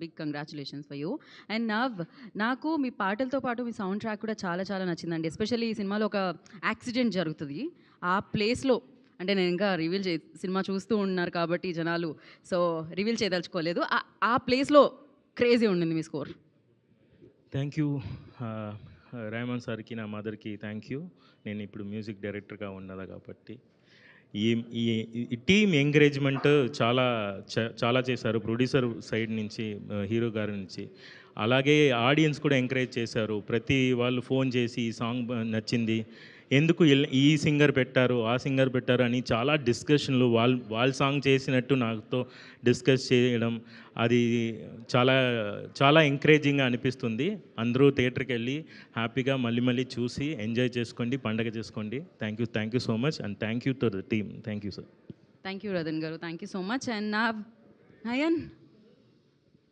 Big congratulations for you. And now నాకు మీ పాటలతో పాటు మీ సౌండ్ ట్రాక్ కూడా చాలా చాలా నచ్చిందండి. ఎస్పెషల్లీ ఈ సినిమాలో ఒక యాక్సిడెంట్ జరుగుతుంది. ఆ ప్లేస్‌లో అంటే నేను ఇంకా రివీల్ సినిమా చూస్తూ ఉన్నారు కాబట్టి జనాలు. సో, రివీల్ చేయదలుచుకోలేదు. ఆ ప్లేస్‌లో క్రేజీ ఉండింది మీ స్కోర్. Thank you. రెహమాన్ సార్‌కి, నా మదర్‌కి థ్యాంక్ యూ. నేను ఇప్పుడు మ్యూజిక్ డైరెక్టర్‌గా ఉన్నదా కాబట్టి. ఈ ఈ ఈ టీమ్ ఎంకరేజ్‌మెంట్ చాలా చాలా చేశారు. ప్రొడ్యూసర్ సైడ్ నుంచి, హీరో గారి నుంచి. అలాగే ఆడియన్స్ కూడా ఎంకరేజ్ చేశారు. ప్రతి వాళ్ళు ఫోన్ చేసి ఈ సాంగ్ నచ్చింది. ఎందుకు ఈ సింగర్ పెట్టారు, ఆ సింగర్ పెట్టారు అని చాలా డిస్కషన్‌లు వాళ్ళ సాంగ్ చేసినట్టు నాతో డిస్కస్ చేయడం అది చాలా చాలా ఎంకరేజింగ్‌గా అనిపిస్తుంది. అందరూ థియేటర్‌కెళ్ళి హ్యాపీగా మళ్ళీ మళ్ళీ చూసి ఎంజాయ్ చేసుకోండి, పండగ చేసుకోండి. Thank you so much and thank you to the team. Thank you sir. Thank you Ratan garu. Thank you so much. And now Nayan